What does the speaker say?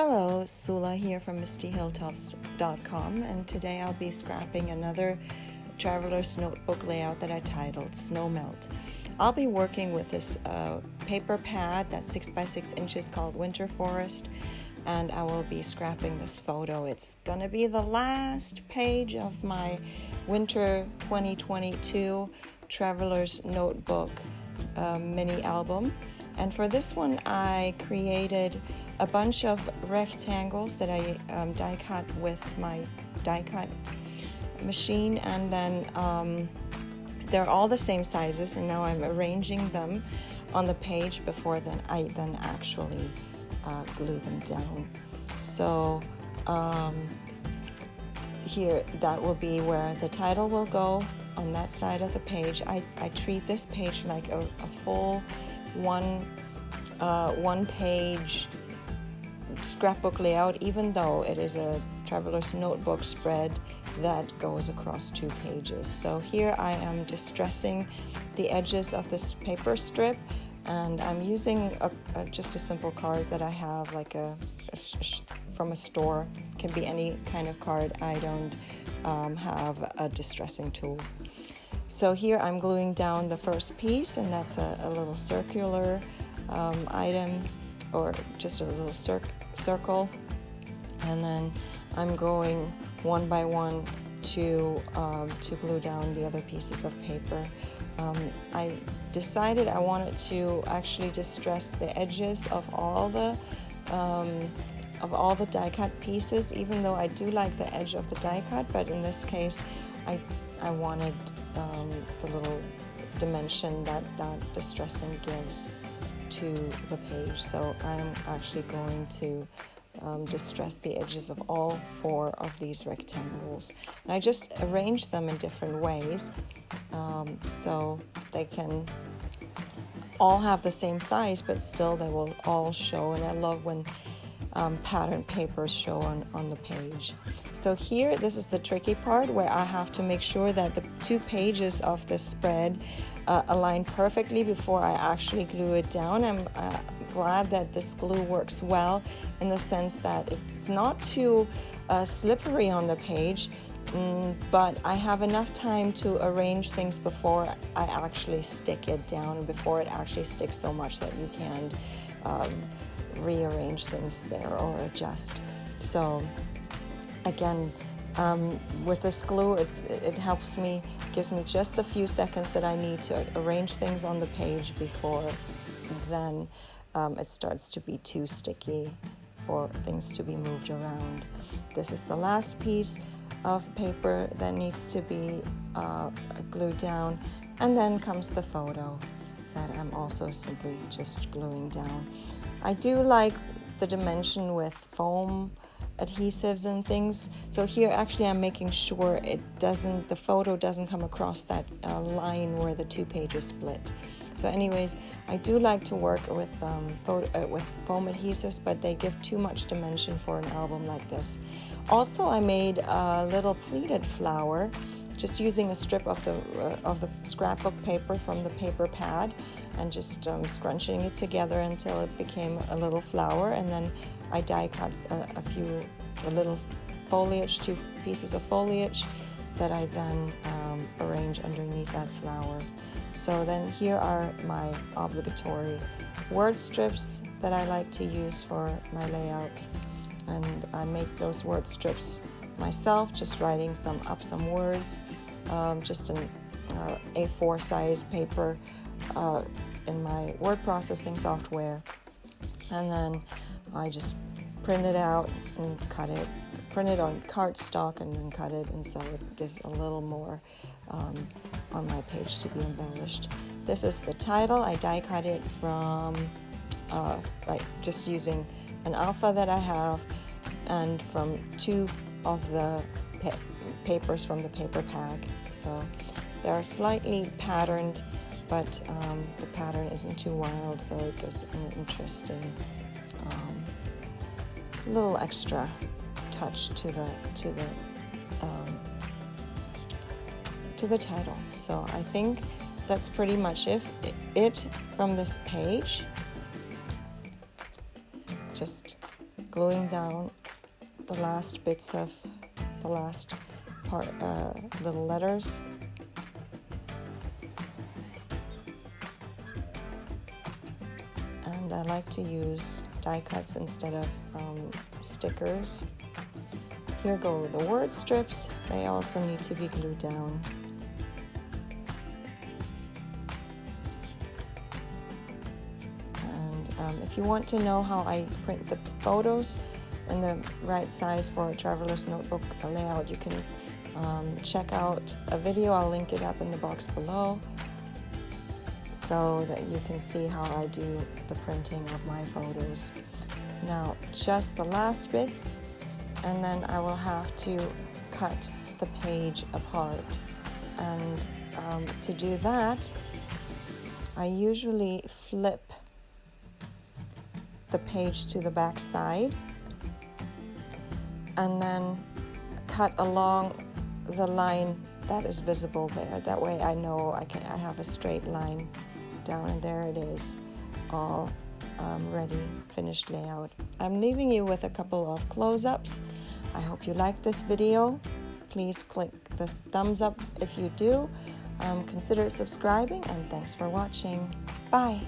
Hello, Sula here from MistyHilltops.com, and today I'll be scrapping another traveler's notebook layout that I titled Snow Melt. I'll be working with this paper pad that's 6 by 6 inches called Winter Forest, and I will be scrapping this photo. It's gonna be the last page of my Winter 2022 Traveler's Notebook mini album. And for this one, I created a bunch of rectangles that I die cut with my die cut machine, and then they're all the same sizes, and now I'm arranging them on the page before then I actually glue them down. So here, that will be where the title will go on that side of the page. I treat this page like a full one page scrapbook layout, even though it is a traveler's notebook spread that goes across 2 pages. So here I am distressing the edges of this paper strip, and I'm using just a simple card that I have, like from a store. It can be any kind of card. I don't have a distressing tool. So here I'm gluing down the first piece, and that's a little circular item, or just a little circle, and then I'm going one by one to glue down the other pieces of paper. I decided I wanted to actually distress the edges of all the die cut pieces, even though I do like the edge of the die cut, but in this case I wanted the little dimension that distressing gives to the page. So I'm actually going to distress the edges of all 4 of these rectangles, and I just arrange them in different ways so they can all have the same size, but still they will all show. And I love when pattern papers show on the page. So here, this is the tricky part, where I have to make sure that the 2 pages of the spread align perfectly before I actually glue it down. I'm glad that this glue works well, in the sense that it's not too slippery on the page, but I have enough time to arrange things before I actually stick it down, and before it actually sticks so much that you can't rearrange things there or adjust. So again, with this glue, it helps me, gives me just the few seconds that I need to arrange things on the page before then it starts to be too sticky for things to be moved around. This is the last piece of paper that needs to be glued down, and then comes the photo that I'm also simply just gluing down. I do like the dimension with foam adhesives and things. So here actually I'm making sure the photo doesn't come across that line where the 2 pages split. So anyways, I do like to work with foam adhesives, but they give too much dimension for an album like this. Also, I made a little pleated flower, just using a strip of the scrapbook paper from the paper pad, and just scrunching it together until it became a little flower, and then I die cut a little foliage, 2 pieces of foliage that I then arrange underneath that flower. So then here are my obligatory word strips that I like to use for my layouts, and I make those word strips myself, just writing some words, just an A4 size paper in my word processing software, and then I just print it out and cut it, print it on cardstock and then cut it, and so it gives a little more on my page to be embellished. This is the title. I die cut it from just using an alpha that I have, and from 2 of the papers from the paper pack. So they're slightly patterned, but the pattern isn't too wild, so it gives an interesting little extra touch to the title. So I think that's pretty much it from this page. Just gluing down the last bits of the last part, little letters. And I like to use die cuts instead of stickers. Here go the word strips. They also need to be glued down. And if you want to know how I print the photos in the right size for a traveler's notebook layout, you can check out a video. I'll link it up in the box below so that you can see how I do the printing of my photos. Now, just the last bits, and then I will have to cut the page apart. And to do that, I usually flip the page to the back side and then cut along the line that is visible there. That way I know I have a straight line down, and there it is, all ready, finished layout. I'm leaving you with a couple of close-ups. I hope you liked this video. Please click the thumbs up if you do. Consider subscribing, and thanks for watching. Bye.